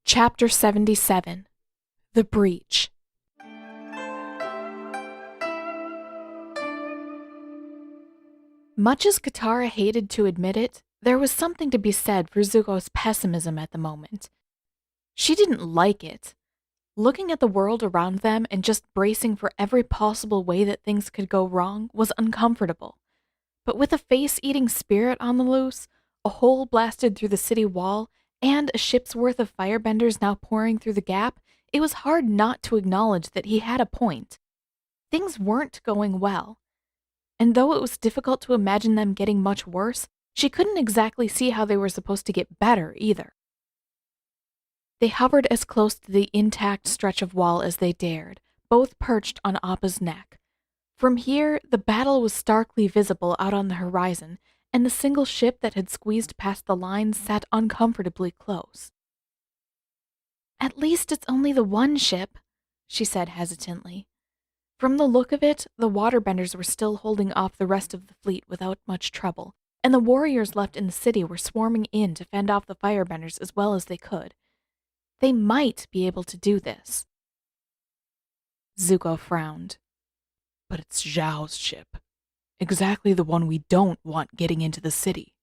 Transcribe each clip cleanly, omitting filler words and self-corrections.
Chapter 77 The Breach. Much as Katara hated to admit it, there was something to be said for Zuko's pessimism at the moment. She didn't like it. Looking at the world around them and just bracing for every possible way that things could go wrong was uncomfortable. But with a face-eating spirit on the loose, a hole blasted through the city wall, and a ship's worth of firebenders now pouring through the gap, it was hard not to acknowledge that he had a point. Things weren't going well. And though it was difficult to imagine them getting much worse, she couldn't exactly see how they were supposed to get better either. They hovered as close to the intact stretch of wall as they dared, both perched on Appa's neck. From here, the battle was starkly visible out on the horizon, and the single ship that had squeezed past the lines sat uncomfortably close. "At least it's only the one ship," she said hesitantly. From the look of it, the waterbenders were still holding off the rest of the fleet without much trouble, and the warriors left in the city were swarming in to fend off the firebenders as well as they could. They might be able to do this. Zuko frowned. But it's Zhao's ship. Exactly the one we don't want getting into the city.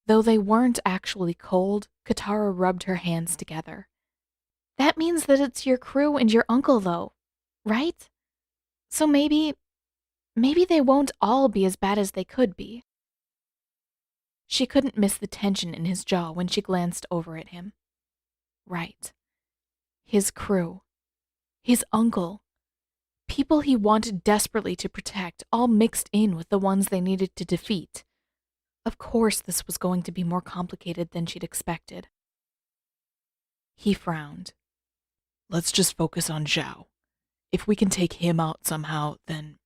Though they weren't actually cold, Katara rubbed her hands together. "That means that it's your crew and your uncle, though, right? So maybe they won't all be as bad as they could be." She couldn't miss the tension in his jaw when she glanced over at him. Right. His crew. His uncle. People he wanted desperately to protect, all mixed in with the ones they needed to defeat. Of course this was going to be more complicated than she'd expected. He frowned. Let's just focus on Zhao. If we can take him out somehow, then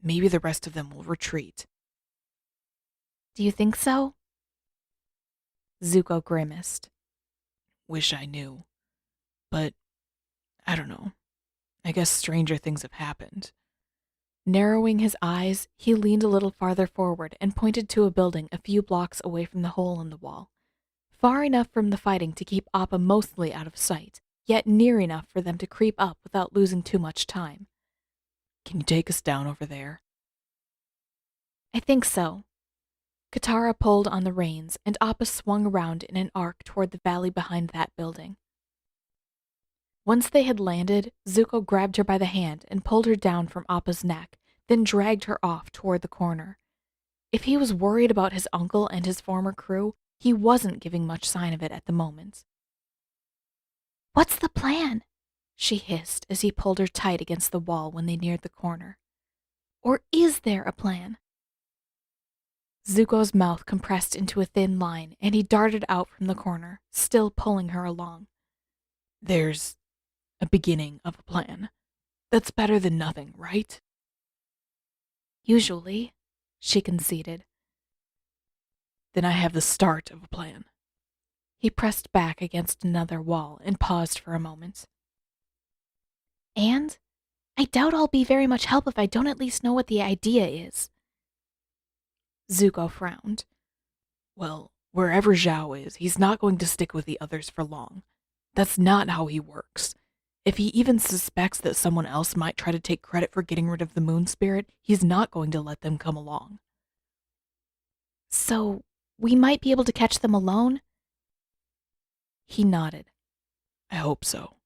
maybe the rest of them will retreat. "Do you think so?" Zuko grimaced. Wish I knew. But, I don't know. I guess stranger things have happened. Narrowing his eyes, he leaned a little farther forward and pointed to a building a few blocks away from the hole in the wall. Far enough from the fighting to keep Appa mostly out of sight, yet near enough for them to creep up without losing too much time. Can you take us down over there? "I think so." Katara pulled on the reins, and Appa swung around in an arc toward the valley behind that building. Once they had landed, Zuko grabbed her by the hand and pulled her down from Appa's neck, then dragged her off toward the corner. If he was worried about his uncle and his former crew, he wasn't giving much sign of it at the moment. "What's the plan?" she hissed as he pulled her tight against the wall when they neared the corner. "Or is there a plan?" Zuko's mouth compressed into a thin line, and he darted out from the corner, still pulling her along. There's a beginning of a plan. That's better than nothing, right? "Usually," she conceded. Then I have the start of a plan. He pressed back against another wall and paused for a moment. "And I doubt I'll be very much help if I don't at least know what the idea is." Zuko frowned. Well, wherever Zhao is, he's not going to stick with the others for long. That's not how he works. If he even suspects that someone else might try to take credit for getting rid of the moon spirit, he's not going to let them come along. "So, we might be able to catch them alone?" He nodded. I hope so.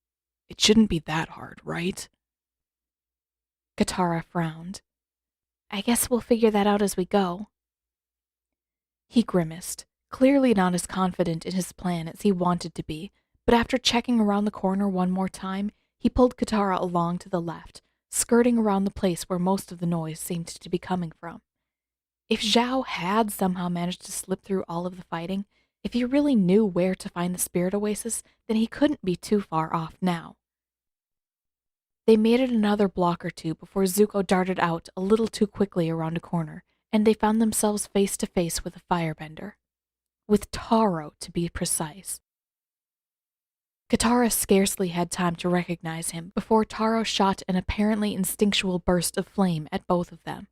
It shouldn't be that hard, right? Katara frowned. "I guess we'll figure that out as we go." He grimaced, clearly not as confident in his plan as he wanted to be, but after checking around the corner one more time, he pulled Katara along to the left, skirting around the place where most of the noise seemed to be coming from. If Zhao had somehow managed to slip through all of the fighting, if he really knew where to find the spirit oasis, then he couldn't be too far off now. They made it another block or two before Zuko darted out a little too quickly around a corner, and they found themselves face to face with a firebender. With Taro, to be precise. Katara scarcely had time to recognize him before Taro shot an apparently instinctual burst of flame at both of them.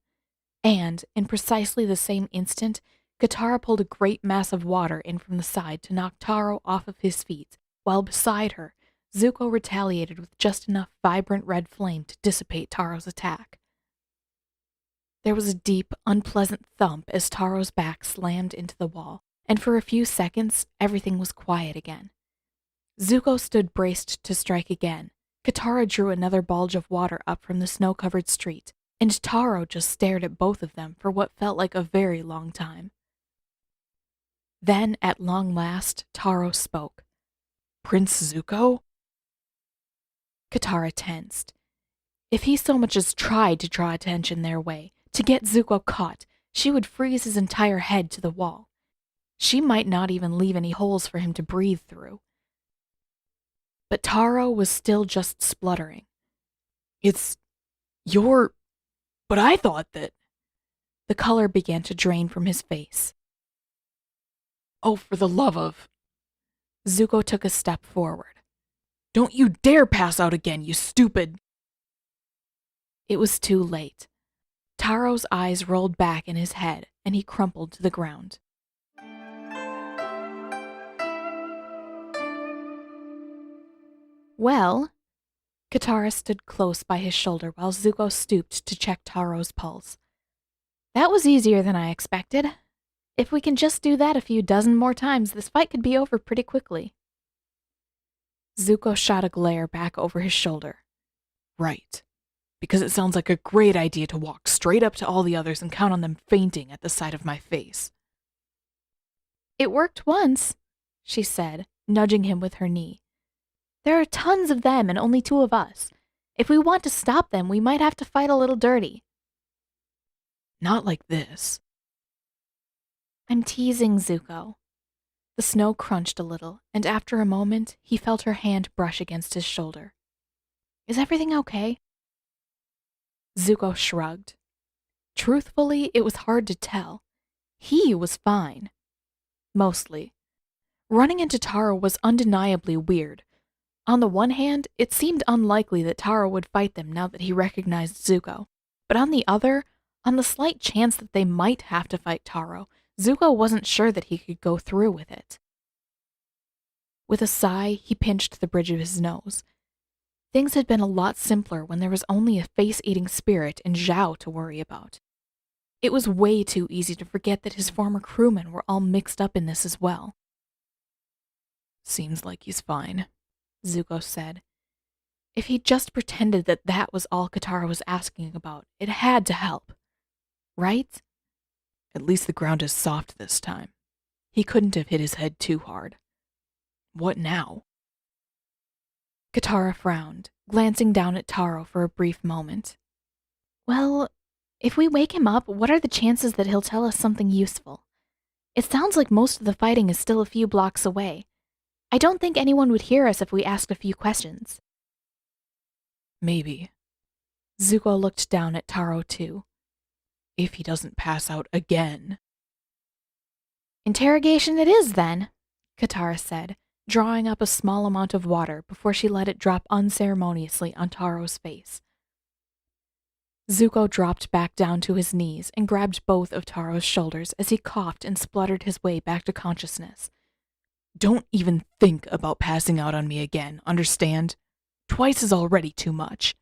And, in precisely the same instant, Katara pulled a great mass of water in from the side to knock Taro off of his feet, while beside her, Zuko retaliated with just enough vibrant red flame to dissipate Taro's attack. There was a deep, unpleasant thump as Taro's back slammed into the wall, and for a few seconds, everything was quiet again. Zuko stood braced to strike again. Katara drew another bulge of water up from the snow-covered street, and Taro just stared at both of them for what felt like a very long time. Then, at long last, Taro spoke. Prince Zuko? Katara tensed. If he so much as tried to draw attention their way, to get Zuko caught, she would freeze his entire head to the wall. She might not even leave any holes for him to breathe through. But Taro was still just spluttering. But I thought that... The color began to drain from his face. Oh, for the love of... Zuko took a step forward. Don't you dare pass out again, you stupid... It was too late. Taro's eyes rolled back in his head, and he crumpled to the ground. Well, Katara stood close by his shoulder while Zuko stooped to check Taro's pulse. That was easier than I expected. If we can just do that a few dozen more times, this fight could be over pretty quickly. Zuko shot a glare back over his shoulder. Right. Because it sounds like a great idea to walk straight up to all the others and count on them fainting at the sight of my face. It worked once, she said, nudging him with her knee. There are tons of them and only 2 of us. If we want to stop them, we might have to fight a little dirty. Not like this. I'm teasing, Zuko. The snow crunched a little, and after a moment, he felt her hand brush against his shoulder. Is everything okay? Zuko shrugged. Truthfully, it was hard to tell. He was fine. Mostly. Running into Taro was undeniably weird. On the one hand, it seemed unlikely that Taro would fight them now that he recognized Zuko. But on the other, on the slight chance that they might have to fight Taro, Zuko wasn't sure that he could go through with it. With a sigh, he pinched the bridge of his nose. Things had been a lot simpler when there was only a face-eating spirit and Zhao to worry about. It was way too easy to forget that his former crewmen were all mixed up in this as well. Seems like he's fine, Zuko said. If he just pretended that that was all Katara was asking about, it had to help. Right? At least the ground is soft this time. He couldn't have hit his head too hard. What now? Katara frowned, glancing down at Taro for a brief moment. Well, if we wake him up, what are the chances that he'll tell us something useful? It sounds like most of the fighting is still a few blocks away. I don't think anyone would hear us if we asked a few questions. Maybe. Zuko looked down at Taro too. If he doesn't pass out again. Interrogation it is, then, Katara said, drawing up a small amount of water before she let it drop unceremoniously on Taro's face. Zuko dropped back down to his knees and grabbed both of Taro's shoulders as he coughed and spluttered his way back to consciousness. Don't even think about passing out on me again, understand? Twice is already too much.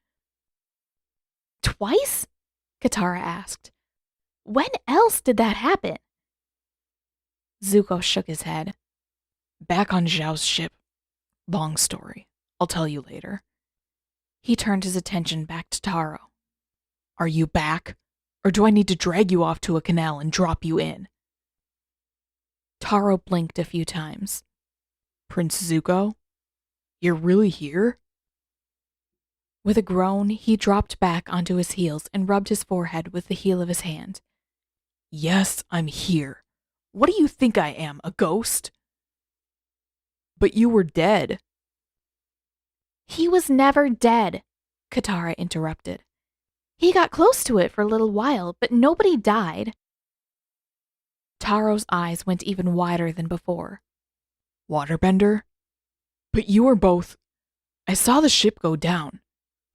Twice? Katara asked. When else did that happen? Zuko shook his head. Back on Zhao's ship. Long story. I'll tell you later. He turned his attention back to Taro. Are you back? Or do I need to drag you off to a canal and drop you in? Taro blinked a few times. Prince Zuko? You're really here? With a groan, he dropped back onto his heels and rubbed his forehead with the heel of his hand. Yes, I'm here. What do you think I am, a ghost? But you were dead. He was never dead, Katara interrupted. He got close to it for a little while, but nobody died. Taro's eyes went even wider than before. Waterbender? But you were both... I saw the ship go down.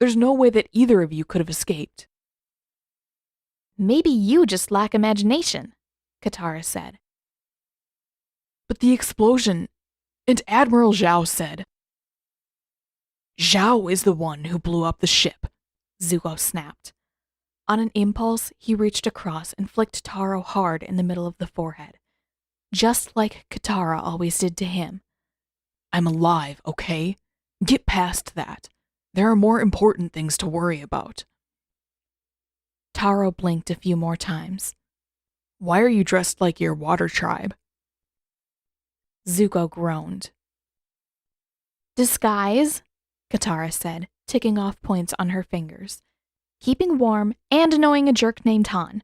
There's no way that either of you could have escaped. Maybe you just lack imagination, Katara said. But the explosion, and Admiral Zhao said. Zhao is the one who blew up the ship, Zuko snapped. On an impulse, he reached across and flicked Taro hard in the middle of the forehead, just like Katara always did to him. I'm alive, okay? Get past that. There are more important things to worry about. Taro blinked a few more times. Why are you dressed like your water tribe? Zuko groaned. Disguise, Katara said, ticking off points on her fingers. Keeping warm and annoying a jerk named Han.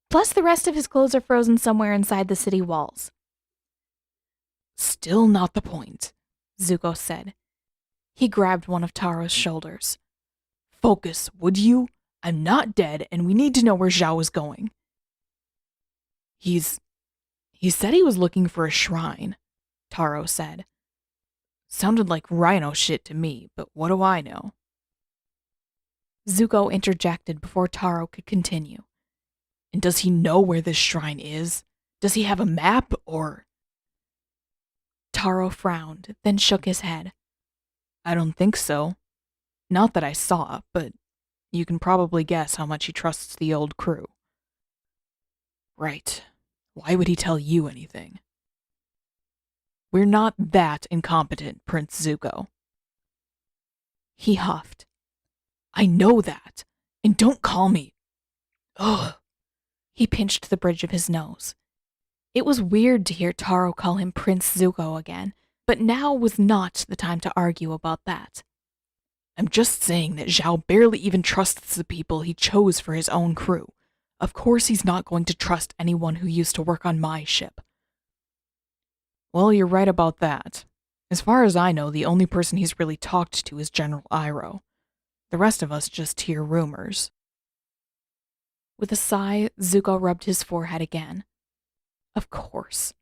Plus the rest of his clothes are frozen somewhere inside the city walls. Still not the point, Zuko said. He grabbed one of Taro's shoulders. Focus, would you? I'm not dead, and we need to know where Zhao is going. He said he was looking for a shrine, Taro said. Sounded like rhino shit to me, but what do I know? Zuko interjected before Taro could continue. And does he know where this shrine is? Does he have a map, or? Taro frowned, then shook his head. I don't think so. Not that I saw, but you can probably guess how much he trusts the old crew. Right. Why would he tell you anything? We're not that incompetent, Prince Zuko. He huffed. I know that, and don't call me. Ugh. He pinched the bridge of his nose. It was weird to hear Taro call him Prince Zuko again, but now was not the time to argue about that. I'm just saying that Zhao barely even trusts the people he chose for his own crew. Of course he's not going to trust anyone who used to work on my ship. Well, you're right about that. As far as I know, the only person he's really talked to is General Iroh. The rest of us just hear rumors. With a sigh, Zuko rubbed his forehead again. Of course.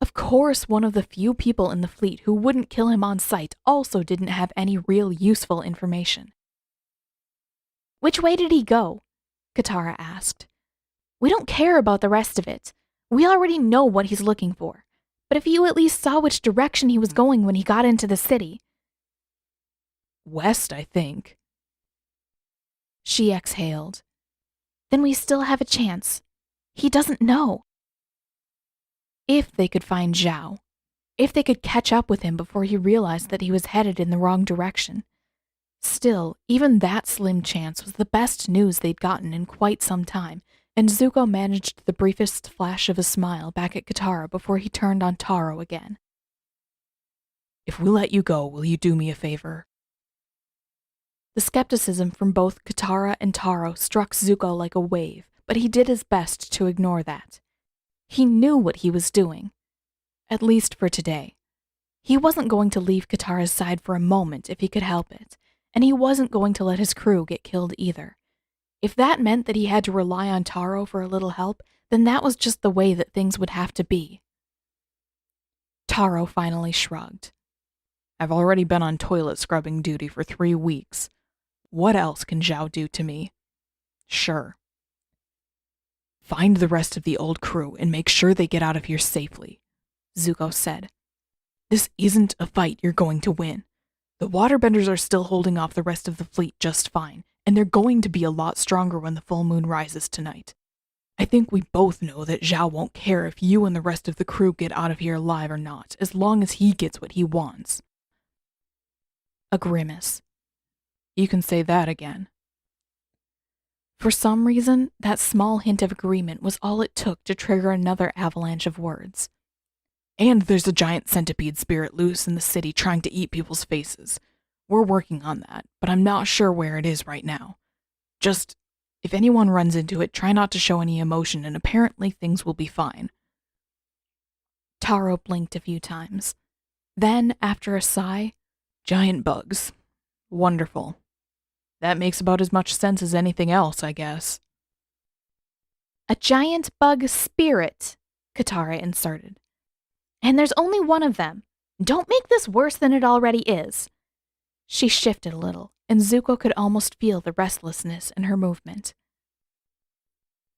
Of course, one of the few people in the fleet who wouldn't kill him on sight also didn't have any real useful information. Which way did he go? Katara asked. We don't care about the rest of it. We already know what he's looking for. But if you at least saw which direction he was going when he got into the city. West, I think. She exhaled. Then we still have a chance. He doesn't know. If they could find Zhao. If they could catch up with him before he realized that he was headed in the wrong direction. Still, even that slim chance was the best news they'd gotten in quite some time, and Zuko managed the briefest flash of a smile back at Katara before he turned on Taro again. If we let you go, will you do me a favor? The skepticism from both Katara and Taro struck Zuko like a wave, but he did his best to ignore that. He knew what he was doing. At least for today. He wasn't going to leave Katara's side for a moment if he could help it, and he wasn't going to let his crew get killed either. If that meant that he had to rely on Taro for a little help, then that was just the way that things would have to be. Taro finally shrugged. I've already been on toilet scrubbing duty for 3 weeks. What else can Zhao do to me? Sure. Find the rest of the old crew and make sure they get out of here safely, Zuko said. This isn't a fight you're going to win. The waterbenders are still holding off the rest of the fleet just fine, and they're going to be a lot stronger when the full moon rises tonight. I think we both know that Zhao won't care if you and the rest of the crew get out of here alive or not, as long as he gets what he wants. A grimace. You can say that again. For some reason, that small hint of agreement was all it took to trigger another avalanche of words. And there's a giant centipede spirit loose in the city trying to eat people's faces. We're working on that, but I'm not sure where it is right now. Just, if anyone runs into it, try not to show any emotion, and apparently things will be fine. Taro blinked a few times. Then, after a sigh, giant bugs. Wonderful. That makes about as much sense as anything else, I guess. A giant bug spirit, Katara inserted. And there's only one of them. Don't make this worse than it already is. She shifted a little, and Zuko could almost feel the restlessness in her movement.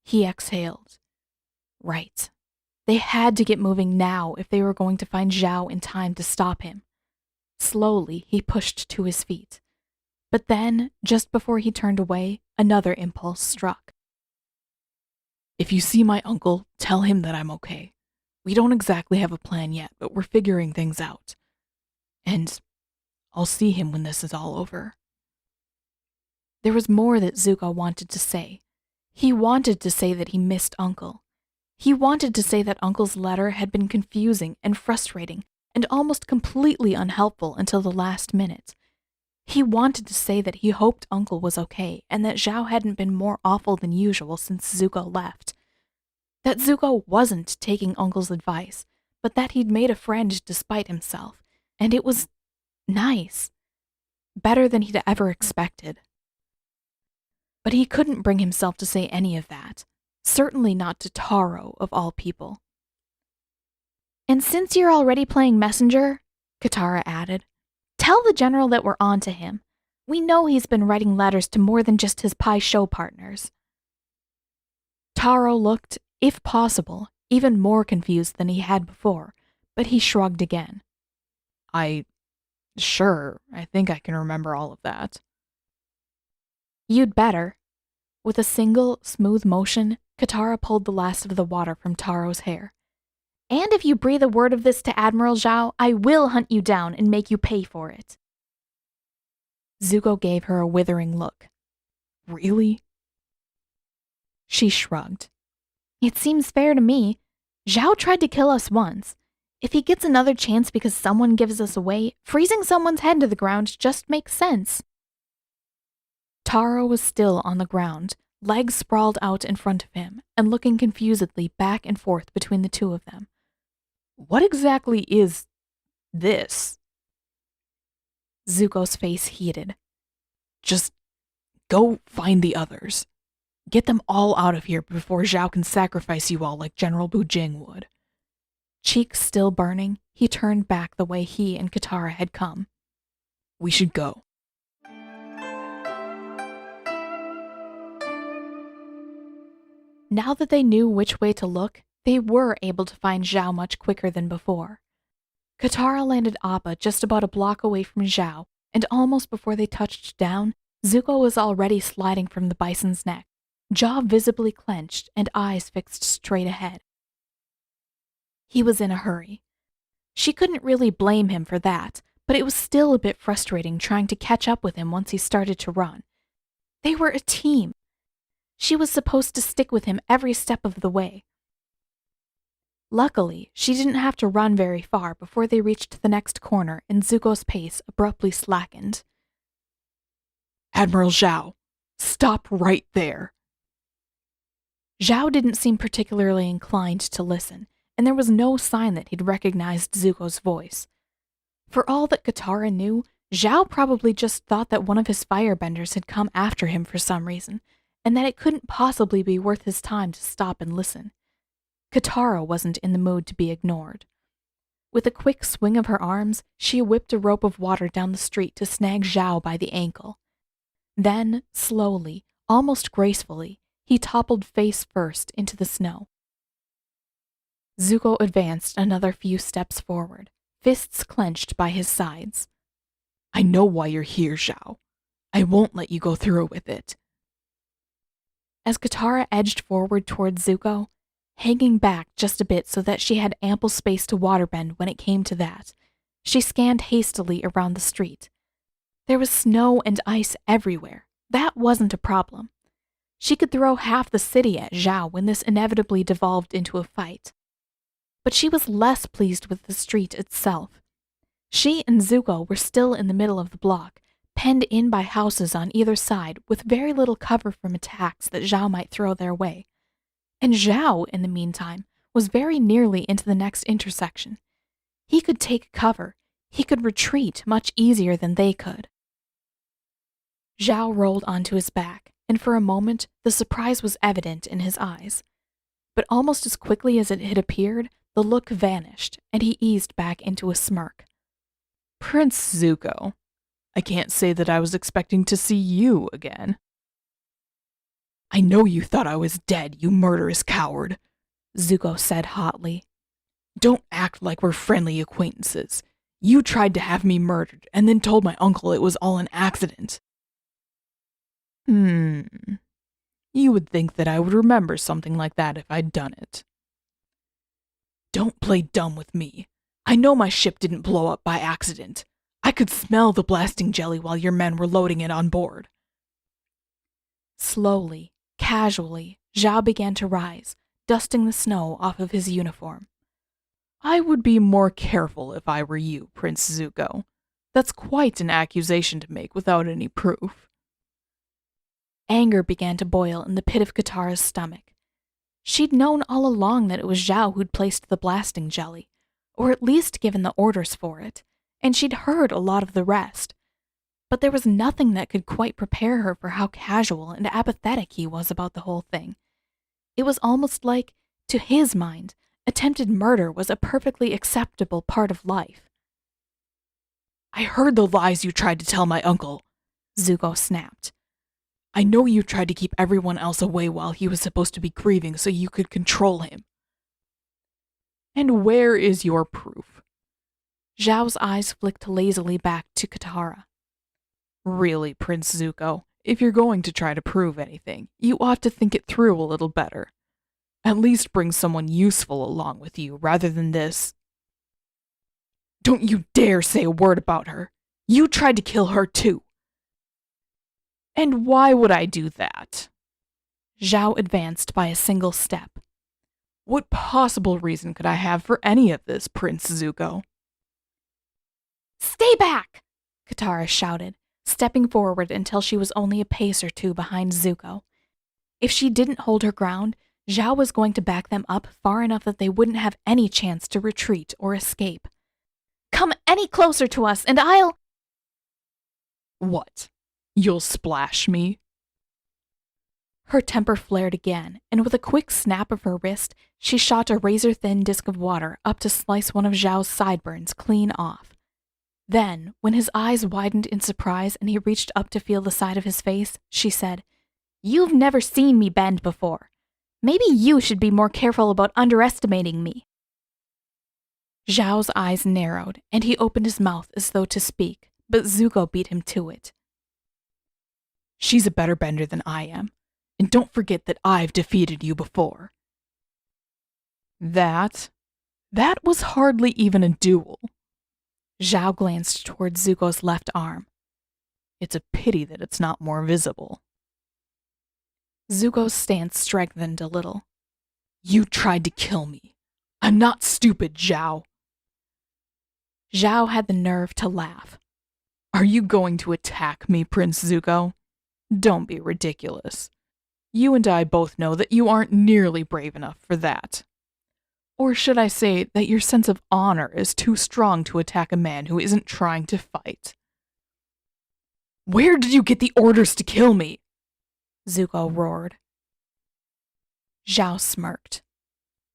He exhaled. Right. They had to get moving now if they were going to find Zhao in time to stop him. Slowly, he pushed to his feet. But then, just before he turned away, another impulse struck. If you see my uncle, tell him that I'm okay. We don't exactly have a plan yet, but we're figuring things out. And I'll see him when this is all over. There was more that Zuko wanted to say. He wanted to say that he missed Uncle. He wanted to say that Uncle's letter had been confusing and frustrating and almost completely unhelpful until the last minute. He wanted to say that he hoped Uncle was okay and that Zhao hadn't been more awful than usual since Zuko left. That Zuko wasn't taking Uncle's advice, but that he'd made a friend despite himself, and it was nice. Better than he'd ever expected. But he couldn't bring himself to say any of that. Certainly not to Taro, of all people. And since you're already playing messenger, Katara added, tell the general that we're on to him. We know he's been writing letters to more than just his pie show partners. Taro looked, if possible, even more confused than he had before, but he shrugged again. Sure, I think I can remember all of that. You'd better. With a single, smooth motion, Katara pulled the last of the water from Taro's hair. And if you breathe a word of this to Admiral Zhao, I will hunt you down and make you pay for it. Zuko gave her a withering look. Really? She shrugged. It seems fair to me. Zhao tried to kill us once. If he gets another chance because someone gives us away, freezing someone's head to the ground just makes sense. Taro was still on the ground, legs sprawled out in front of him, and looking confusedly back and forth between the two of them. What exactly is this? Zuko's face heated. Just go find the others. Get them all out of here before Zhao can sacrifice you all like General Bujing would. Cheeks still burning, he turned back the way he and Katara had come. We should go. Now that they knew which way to look, they were able to find Zhao much quicker than before. Katara landed Appa just about a block away from Zhao, and almost before they touched down, Zuko was already sliding from the bison's neck, jaw visibly clenched and eyes fixed straight ahead. He was in a hurry. She couldn't really blame him for that, but it was still a bit frustrating trying to catch up with him once he started to run. They were a team. She was supposed to stick with him every step of the way. Luckily, she didn't have to run very far before they reached the next corner and Zuko's pace abruptly slackened. Admiral Zhao, stop right there. Zhao didn't seem particularly inclined to listen, and there was no sign that he'd recognized Zuko's voice. For all that Katara knew, Zhao probably just thought that one of his firebenders had come after him for some reason, and that it couldn't possibly be worth his time to stop and listen. Katara wasn't in the mood to be ignored. With a quick swing of her arms, she whipped a rope of water down the street to snag Zhao by the ankle. Then, slowly, almost gracefully, he toppled face first into the snow. Zuko advanced another few steps forward, fists clenched by his sides. I know why you're here, Zhao. I won't let you go through with it. As Katara edged forward towards Zuko, hanging back just a bit so that she had ample space to waterbend when it came to that, she scanned hastily around the street. There was snow and ice everywhere. That wasn't a problem. She could throw half the city at Zhao when this inevitably devolved into a fight. But she was less pleased with the street itself. She and Zuko were still in the middle of the block, penned in by houses on either side with very little cover from attacks that Zhao might throw their way. And Zhao, in the meantime, was very nearly into the next intersection. He could take cover. He could retreat much easier than they could. Zhao rolled onto his back, and for a moment the surprise was evident in his eyes. But almost as quickly as it had appeared, the look vanished, and he eased back into a smirk. Prince Zuko, I can't say that I was expecting to see you again. I know you thought I was dead, you murderous coward. Zuko said hotly. Don't act like we're friendly acquaintances. You tried to have me murdered and then told my uncle it was all an accident. You would think that I would remember something like that if I'd done it. Don't play dumb with me. I know my ship didn't blow up by accident. I could smell the blasting jelly while your men were loading it on board. Slowly, casually, Zhao began to rise, dusting the snow off of his uniform. I would be more careful if I were you, Prince Zuko. That's quite an accusation to make without any proof. Anger began to boil in the pit of Katara's stomach. She'd known all along that it was Zhao who'd placed the blasting jelly, or at least given the orders for it, and she'd heard a lot of the rest. But there was nothing that could quite prepare her for how casual and apathetic he was about the whole thing. It was almost like, to his mind, attempted murder was a perfectly acceptable part of life. I heard the lies you tried to tell my uncle, Zuko snapped. I know you tried to keep everyone else away while he was supposed to be grieving so you could control him. And where is your proof? Zhao's eyes flicked lazily back to Katara. Really, Prince Zuko, if you're going to try to prove anything, you ought to think it through a little better. At least bring someone useful along with you rather than this. Don't you dare say a word about her. You tried to kill her too. And why would I do that? Zhao advanced by a single step. What possible reason could I have for any of this, Prince Zuko? Stay back! Katara shouted, stepping forward until she was only a pace or two behind Zuko. If she didn't hold her ground, Zhao was going to back them up far enough that they wouldn't have any chance to retreat or escape. Come any closer to us, and I'll... What? You'll splash me? Her temper flared again, and with a quick snap of her wrist, she shot a razor-thin disc of water up to slice one of Zhao's sideburns clean off. Then, when his eyes widened in surprise and he reached up to feel the side of his face, she said, "You've never seen me bend before. Maybe you should be more careful about underestimating me." Zhao's eyes narrowed, and he opened his mouth as though to speak, but Zuko beat him to it. She's a better bender than I am, and don't forget that I've defeated you before. That was hardly even a duel. Zhao glanced toward Zuko's left arm. It's a pity that it's not more visible. Zuko's stance strengthened a little. You tried to kill me. I'm not stupid, Zhao. Zhao had the nerve to laugh. Are you going to attack me, Prince Zuko? Don't be ridiculous. You and I both know that you aren't nearly brave enough for that. Or should I say that your sense of honor is too strong to attack a man who isn't trying to fight? Where did you get the orders to kill me? Zuko roared. Zhao smirked.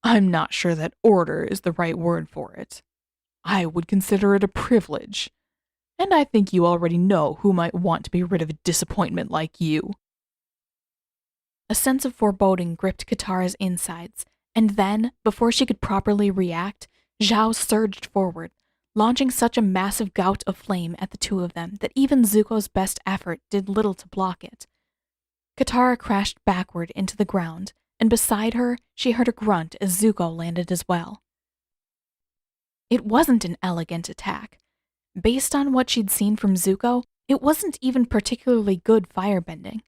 I'm not sure that order is the right word for it. I would consider it a privilege. And I think you already know who might want to be rid of a disappointment like you. A sense of foreboding gripped Katara's insides, and then, before she could properly react, Zhao surged forward, launching such a massive gout of flame at the two of them that even Zuko's best effort did little to block it. Katara crashed backward into the ground, and beside her, she heard a grunt as Zuko landed as well. It wasn't an elegant attack. Based on what she'd seen from Zuko, it wasn't even particularly good firebending.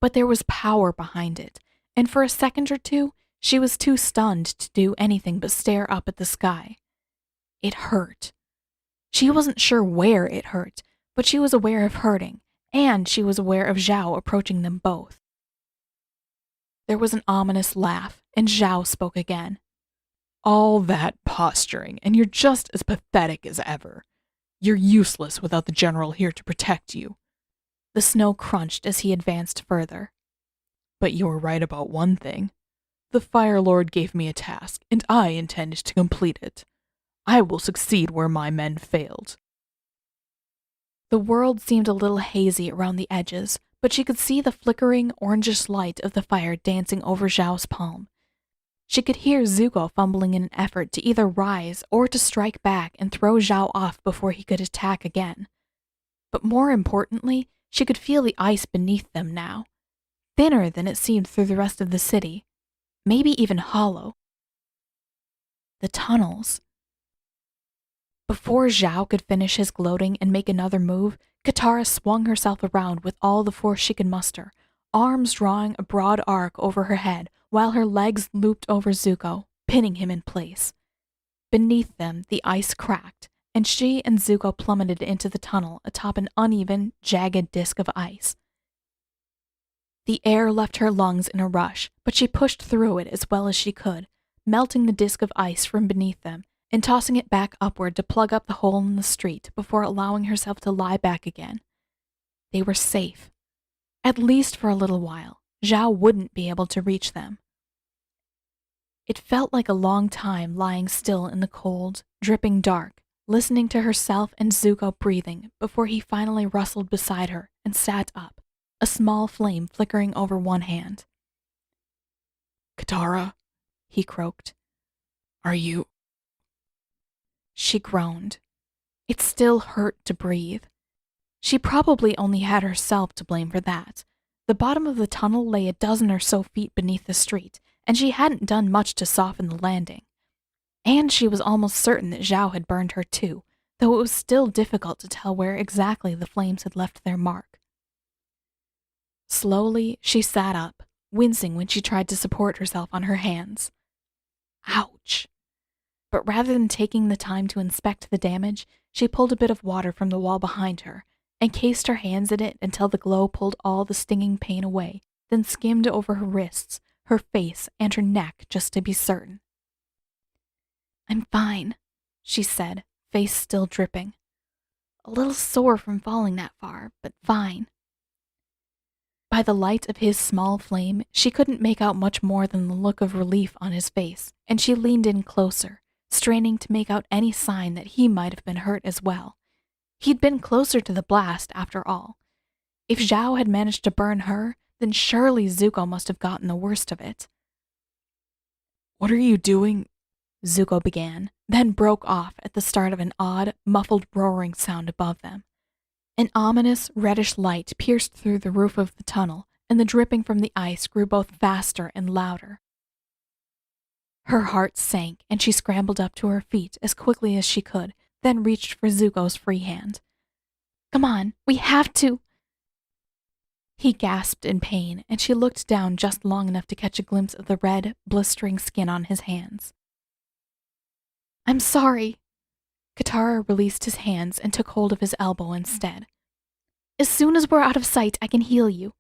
But there was power behind it, and for a second or two, she was too stunned to do anything but stare up at the sky. It hurt. She wasn't sure where it hurt, but she was aware of hurting, and she was aware of Zhao approaching them both. There was an ominous laugh, and Zhao spoke again. All that posturing, and you're just as pathetic as ever. You're useless without the general here to protect you. The snow crunched as he advanced further. But you're right about one thing. The Fire Lord gave me a task, and I intend to complete it. I will succeed where my men failed. The world seemed a little hazy around the edges, but she could see the flickering, orangish light of the fire dancing over Zhao's palm. She could hear Zuko fumbling in an effort to either rise or to strike back and throw Zhao off before he could attack again. But more importantly, she could feel the ice beneath them now, thinner than it seemed through the rest of the city, maybe even hollow. The tunnels. Before Zhao could finish his gloating and make another move, Katara swung herself around with all the force she could muster, arms drawing a broad arc over her head while her legs looped over Zuko, pinning him in place. Beneath them, the ice cracked, and she and Zuko plummeted into the tunnel atop an uneven, jagged disk of ice. The air left her lungs in a rush, but she pushed through it as well as she could, melting the disk of ice from beneath them and tossing it back upward to plug up the hole in the street before allowing herself to lie back again. They were safe. At least for a little while. Zhao wouldn't be able to reach them. It felt like a long time lying still in the cold, dripping dark, listening to herself and Zuko breathing before he finally rustled beside her and sat up, a small flame flickering over one hand. "Katara," he croaked. "Are you—" She groaned. It still hurt to breathe. She probably only had herself to blame for that. The bottom of the tunnel lay a dozen or so feet beneath the street, and she hadn't done much to soften the landing. And she was almost certain that Zhao had burned her too, though it was still difficult to tell where exactly the flames had left their mark. Slowly, she sat up, wincing when she tried to support herself on her hands. Ouch! But rather than taking the time to inspect the damage, she pulled a bit of water from the wall behind her, encased her hands in it until the glow pulled all the stinging pain away, then skimmed over her wrists, her face, and her neck just to be certain. "I'm fine," she said, face still dripping. "A little sore from falling that far, but fine." By the light of his small flame, she couldn't make out much more than the look of relief on his face, and she leaned in closer, straining to make out any sign that he might have been hurt as well. He'd been closer to the blast, after all. If Zhao had managed to burn her, then surely Zuko must have gotten the worst of it. "What are you doing?" Zuko began, then broke off at the start of an odd, muffled roaring sound above them. An ominous, reddish light pierced through the roof of the tunnel, and the dripping from the ice grew both faster and louder. Her heart sank, and she scrambled up to her feet as quickly as she could, then reached for Zuko's free hand. "Come on, we have to—" He gasped in pain, and she looked down just long enough to catch a glimpse of the red, blistering skin on his hands. "I'm sorry." Katara released his hands and took hold of his elbow instead. "As soon as we're out of sight, I can heal you.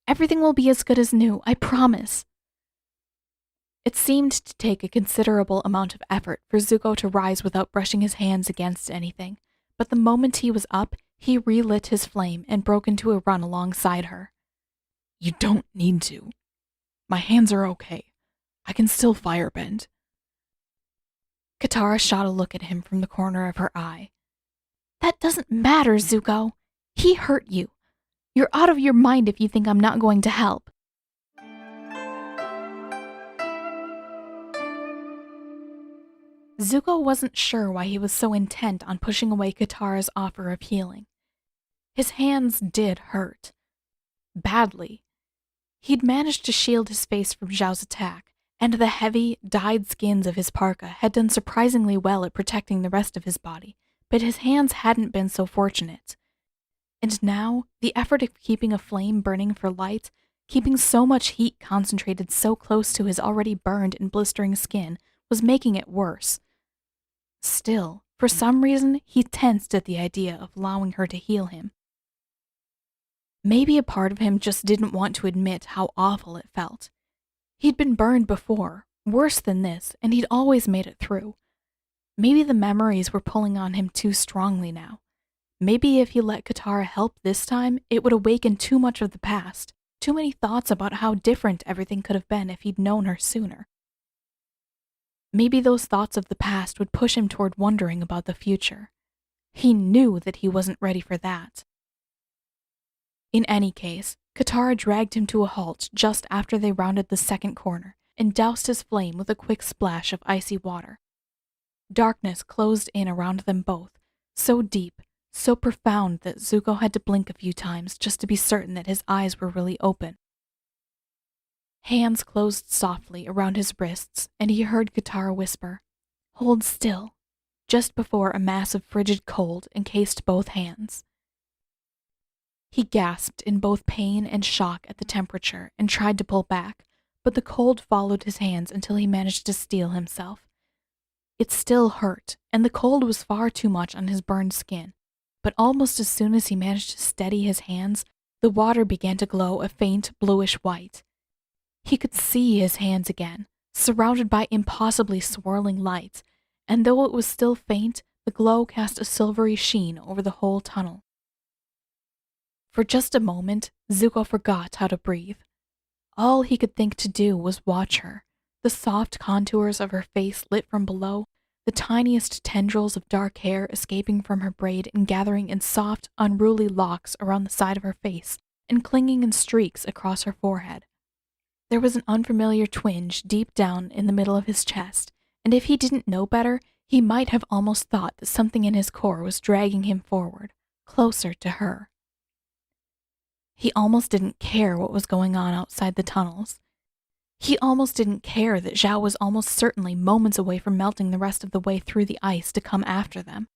Everything will be as good as new, I promise." It seemed to take a considerable amount of effort for Zuko to rise without brushing his hands against anything, but the moment he was up, he relit his flame and broke into a run alongside her. "You don't need to. My hands are okay. I can still firebend." Katara shot a look at him from the corner of her eye. "That doesn't matter, Zuko. He hurt you. You're out of your mind if you think I'm not going to help." Zuko wasn't sure why he was so intent on pushing away Katara's offer of healing. His hands did hurt. Badly. He'd managed to shield his face from Zhao's attack, and the heavy, dyed skins of his parka had done surprisingly well at protecting the rest of his body, but his hands hadn't been so fortunate. And now, the effort of keeping a flame burning for light, keeping so much heat concentrated so close to his already burned and blistering skin, was making it worse. Still, for some reason, he tensed at the idea of allowing her to heal him. Maybe a part of him just didn't want to admit how awful it felt. He'd been burned before, worse than this, and he'd always made it through. Maybe the memories were pulling on him too strongly now. Maybe if he let Katara help this time, it would awaken too much of the past, too many thoughts about how different everything could have been if he'd known her sooner. Maybe those thoughts of the past would push him toward wondering about the future. He knew that he wasn't ready for that. In any case, Katara dragged him to a halt just after they rounded the second corner, and doused his flame with a quick splash of icy water. Darkness closed in around them both, so deep, so profound that Zuko had to blink a few times just to be certain that his eyes were really open. Hands closed softly around his wrists, and he heard Katara whisper, "Hold still," just before a mass of frigid cold encased both hands. He gasped in both pain and shock at the temperature and tried to pull back, but the cold followed his hands until he managed to steel himself. It still hurt, and the cold was far too much on his burned skin, but almost as soon as he managed to steady his hands, the water began to glow a faint bluish white. He could see his hands again, surrounded by impossibly swirling lights, and though it was still faint, the glow cast a silvery sheen over the whole tunnel. For just a moment, Zuko forgot how to breathe. All he could think to do was watch her, the soft contours of her face lit from below, the tiniest tendrils of dark hair escaping from her braid and gathering in soft, unruly locks around the side of her face and clinging in streaks across her forehead. There was an unfamiliar twinge deep down in the middle of his chest, and if he didn't know better, he might have almost thought that something in his core was dragging him forward, closer to her. He almost didn't care what was going on outside the tunnels. He almost didn't care that Zhao was almost certainly moments away from melting the rest of the way through the ice to come after them.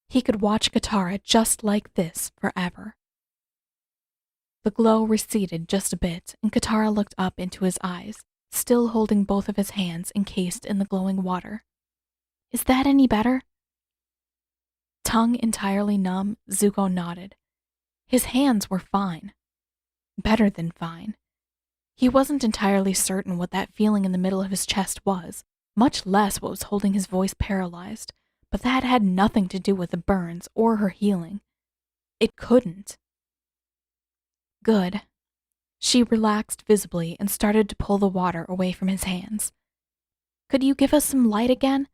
He could watch Katara just like this forever. The glow receded just a bit, and Katara looked up into his eyes, still holding both of his hands encased in the glowing water. "Is that any better?" Tongue entirely numb, Zuko nodded. His hands were fine. Better than fine. He wasn't entirely certain what that feeling in the middle of his chest was, much less what was holding his voice paralyzed, but that had nothing to do with the burns or her healing. It couldn't. Good. She relaxed visibly and started to pull the water away from his hands. "Could you give us some light again?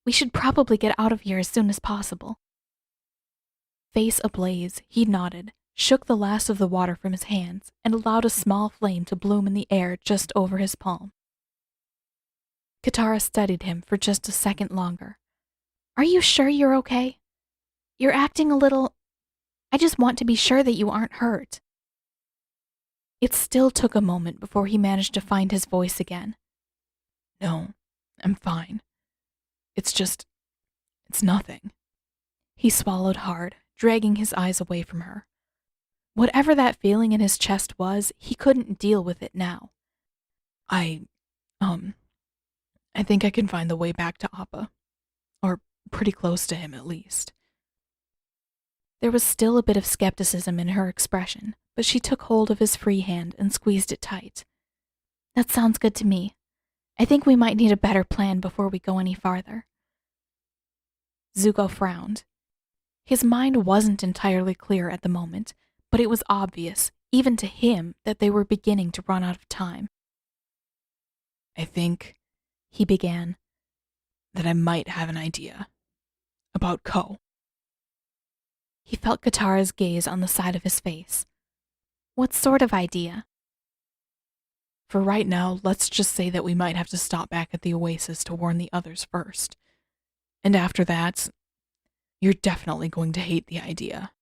We should probably get out of here as soon as possible." Face ablaze, he nodded, shook the last of the water from his hands, and allowed a small flame to bloom in the air just over his palm. Katara studied him for just a second longer. "Are you sure you're okay? You're acting a little... I just want to be sure that you aren't hurt." It still took a moment before he managed to find his voice again. "No, I'm fine. It's nothing." He swallowed hard, dragging his eyes away from her. Whatever that feeling in his chest was, he couldn't deal with it now. I think I can find the way back to Appa. Or pretty close to him, at least." There was still a bit of skepticism in her expression, but she took hold of his free hand and squeezed it tight. "That sounds good to me. I think we might need a better plan before we go any farther." Zuko frowned. His mind wasn't entirely clear at the moment, but it was obvious, even to him, that they were beginning to run out of time. "I think," he began, "that I might have an idea. About Ko." He felt Katara's gaze on the side of his face. "What sort of idea?" "For right now, let's just say that we might have to stop back at the oasis to warn the others first. And after that, you're definitely going to hate the idea.